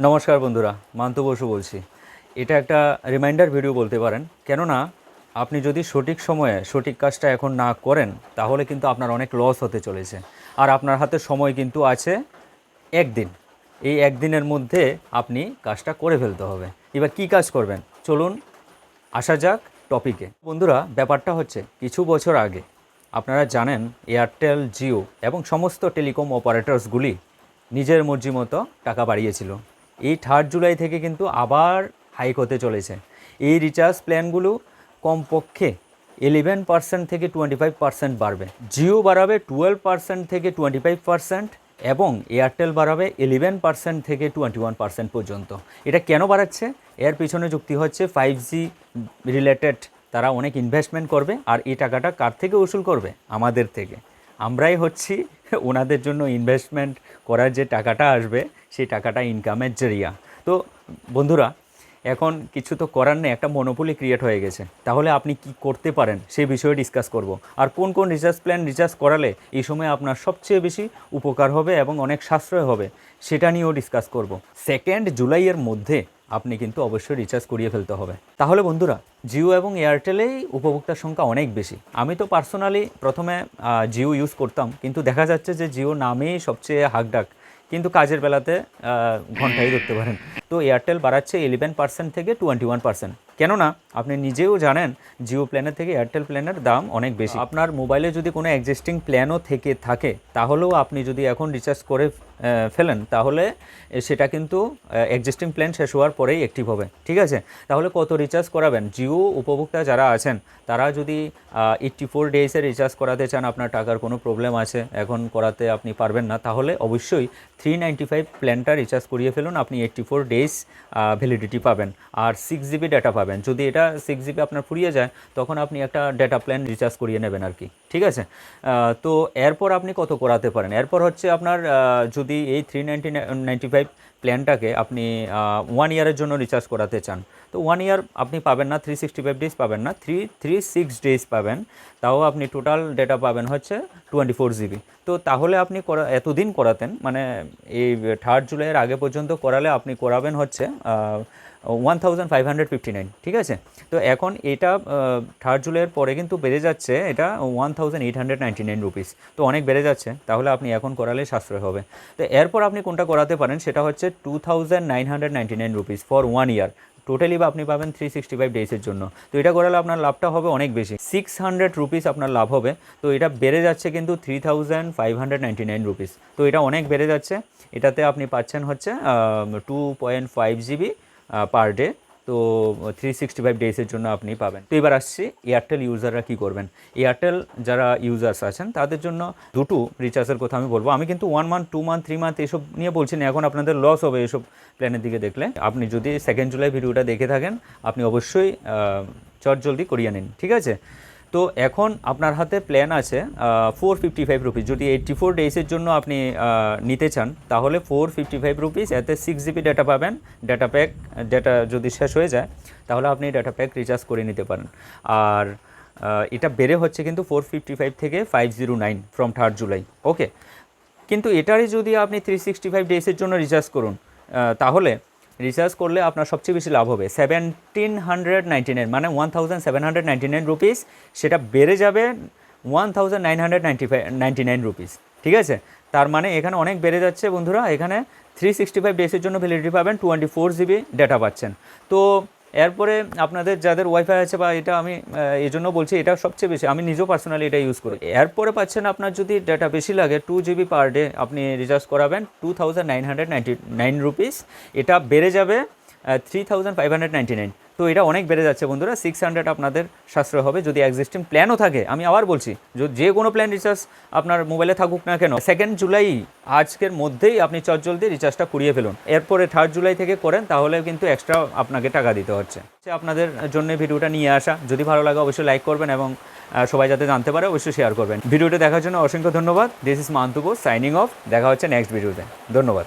নমস্কার বন্ধুরা, মান্তু বসু বলছি। এটা একটা রিমাইন্ডার ভিডিও বলতে পারেন, কেননা আপনি যদি সঠিক সময়ে সঠিক কাজটা এখন না করেন তাহলে কিন্তু আপনার অনেক লস হতে চলেছে। আর আপনার হাতে সময় কিন্তু আছে একদিন। এই একদিনের মধ্যে আপনি কাজটা করে ফেলতে হবে। এবার কি কাজ করবেন চলুন আসা যাক টপিকে। বন্ধুরা, ব্যাপারটা হচ্ছে কিছু বছর আগে আপনারা জানেন এয়ারটেল, জিও এবং সমস্ত টেলিকম অপারেটরসগুলি নিজের মর্জি মতো টাকা বাড়িয়েছিল। এই 3 জুলাই থেকে কিন্তু আবার হাইক হতে চলেছে। এই রিচার্জ প্ল্যানগুলো কমপক্ষে 11% থেকে 25% বাড়বে। জিও বাড়াবে 12% থেকে 25% এবং এয়ারটেল বাড়াবে 11% থেকে 21% পর্যন্ত। এটা কেন বাড়াচ্ছে? এর পিছনে যুক্তি হচ্ছে 5G রিলেটেড তারা অনেক ইনভেস্টমেন্ট করবে, আর এই টাকাটা কার থেকে উসুল করবে? আমাদের থেকে। আমরাই হচ্ছি ওনাদের জন্য ইনভেস্টমেন্ট করার যে টাকাটা আসবে সেই টাকাটা ইনকামের জরিয়া। তো বন্ধুরা, এখন কিছু তো করার নেই, একটা মনোপলি ক্রিয়েট হয়ে গেছে। তাহলে আপনি কি করতে পারেন সেই বিষয়ে ডিসকাস করব। আর কোন কোন রিচার্জ প্ল্যান রিচার্জ করালে এই সময় আপনার সবচেয়ে বেশি উপকার হবে এবং অনেক সাশ্রয় হবে সেটা নিয়েও ডিসকাস করব। 2 জুলাইয়ের মধ্যে আপনি কিন্তু অবশ্যই রিচার্জ করিয়ে ফেলতে হবে। তাহলে বন্ধুরা, জিও এবং এয়ারটেলেই উপভোক্তার সংখ্যা অনেক বেশি। আমি তো পার্সোনালি প্রথমে জিও ইউজ করতাম, কিন্তু দেখা যাচ্ছে যে জিও নামেই সবচেয়ে হাকডাক, কিন্তু কাজের বেলাতে ঘন্টাই ধরতে পারেন। তো এয়ারটেল বাড়াচ্ছে 11% থেকে 21%। কেননা আপনি নিজেও জানেন জিও প্ল্যানের থেকে এয়ারটেল প্ল্যানের দাম অনেক বেশি। আপনার মোবাইলে যদি কোনো এক্সিস্টিং প্ল্যানও থেকে থাকে তাহলেও আপনি যদি এখন রিচার্জ করে ফেলেন তাহলে সেটা কিন্তু এক্সিস্টিং প্ল্যান শেষ হওয়ার পরেই অ্যাক্টিভ হবে। ঠিক আছে? তাহলে কত রিচার্জ করাবেন? জিও উপভোক্তা যারা আছেন তারা যদি 84 ডেজের রিচার্জ করাতে চান, আপনার টাকার কোনো প্রবলেম আছে, এখন করাতে আপনি পারবেন না, তাহলে অবশ্যই 395 প্ল্যানটা রিচার্জ করিয়ে ফেলুন। আপনি 84 ডেজ ভ্যালিডিটি পাবেন আর 6GB ডেটা পাবেন। যদি এটা 6GB আপনার ফুরিয়ে যায় তখন আপনি একটা ডেটা প্ল্যান রিচার্জ করিয়ে নেবেন আর কি। ঠিক আছে? তো এরপর আপনি কত করাতে পারেন? এরপর হচ্ছে আপনার যদি এই 395 প্ল্যানটাকে আপনি 1 ইয়ারের জন্য রিচার্জ করাতে চান, তো 1 ইয়ার আপনি পাবেন না, 365 ডেজ পাবেন না, 336 ডেজ পাবেন। তাও আপনি টোটাল ডেটা পাবেন হচ্ছে 24GB। তো তাহলে আপনি এতদিন করাতেন, মানে এই 3 জুলাইয়ের আগে পর্যন্ত করালে আপনি করাবেন হচ্ছে 1559। ঠিক আছে? তো এখন এটা 3 জুলাইয়ের পরে কিন্তু বেড়ে যাচ্ছে, এটা 1899 রুপিস। তো অনেক বেড়ে যাচ্ছে, তাহলে আপনি এখন করালে সাশ্রয় হবে। তো এরপর আপনি কোনটা করাতে পারেন সেটা হচ্ছে 2999 রুপিস ফর 1 ইয়ার। টোটালি বা আপনি পাবেন 365 ডেজের জন্য। তো এটা করালে আপনার লাভটা হবে অনেক বেশি, 600 রুপিস আপনার লাভ হবে। তো এটা বেড়ে যাচ্ছে কিন্তু 3599 রুপিস। তো এটা অনেক বেড়ে যাচ্ছে। এটাতে আপনি পাচ্ছেন হচ্ছে 2.5GB পার ডে। তো 365 ডেজের জন্য আপনি পাবেন। তো এবার আসছি এয়ারটেল ইউজাররা কী করবেন। এয়ারটেল যারা ইউজার্স আছেন তাদের জন্য দুটো রিচার্জের কথা আমি বলবো। আমি কিন্তু 1 মান্থ, 2 মান্থ, 3 মান্থ এসব নিয়ে বলছি না, এখন আপনাদের লস হবে এসব প্ল্যানের দিকে দেখলে। আপনি যদি 2 জুলাই ভিডিওটা দেখে থাকেন আপনি অবশ্যই চটজলদি করিয়ে নিন। ঠিক আছে? তো এখন আপনার হাতে প্ল্যান আছে 455 রুপিস। যদি 84 ডেজের জন্য আপনি নিতে চান তাহলে 455 রুপিস, এতে 6GB ডেটা পাবেন। ডেটা যদি শেষ হয়ে যায় তাহলে আপনি ডেটা প্যাক রিচার্জ করে নিতে পারেন। আর এটা বেড়ে হচ্ছে কিন্তু 455 থেকে 509 ফ্রম 3 জুলাই। ওকে, কিন্তু এটারই যদি আপনি 365 ডেজের জন্য রিচার্জ করুন তাহলে রিচার্জ করলে আপনার সবচেয়ে বেশি লাভ হবে 1799, মানে 1799 রুপিস। সেটা বেড়ে যাবে 1999 রুপিস। ঠিক আছে? তার মানে এখানে অনেক বেড়ে যাচ্ছে বন্ধুরা। এখানে 365 ডেজের জন্য ভ্যালিডিটি পাবেন, 24GB ডেটা পাচ্ছেন। তো এরপরে আপনাদের যাদের ওয়াইফাই আছে, বা এটা আমি এই জন্য বলছি এটা সবচেয়ে বেশি, আমি নিজেও পার্সোনালি এটা ইউজ করি। এরপরে পাচ্ছেন আপনার যদি ডেটা বেশি লাগে 2GB পার ডে আপনি রিচার্জ করাবেন 2999 রুপিস। এটা বেড়ে যাবে 3599। তো এটা অনেক বেড়ে যাচ্ছে বন্ধুরা। 600 আপনাদের সাশ্রয় হবে যদি এক্সিস্টিং প্ল্যানও থাকে। আমি আবার বলছি, যে কোনো প্ল্যান রিচার্জ আপনার মোবাইলে থাকুক না কেন, 2 জুলাই আজকের মধ্যেই আপনি চটজলদি রিচার্জটা করিয়ে ফেলুন। এরপরে 3 জুলাই থেকে করেন তাহলে কিন্তু এক্সট্রা আপনাকে টাকা দিতে হচ্ছে। আপনাদের জন্য ভিডিওটা নিয়ে আসা। যদি ভালো লাগে অবশ্যই লাইক করবেন এবং সবাই যাতে জানতে পারে অবশ্যই শেয়ার করবেন। ভিডিওটা দেখার জন্য অসংখ্য ধন্যবাদ। This is Mantu Bose signing off. দেখা হচ্ছে নেক্সট ভিডিওতে। ধন্যবাদ।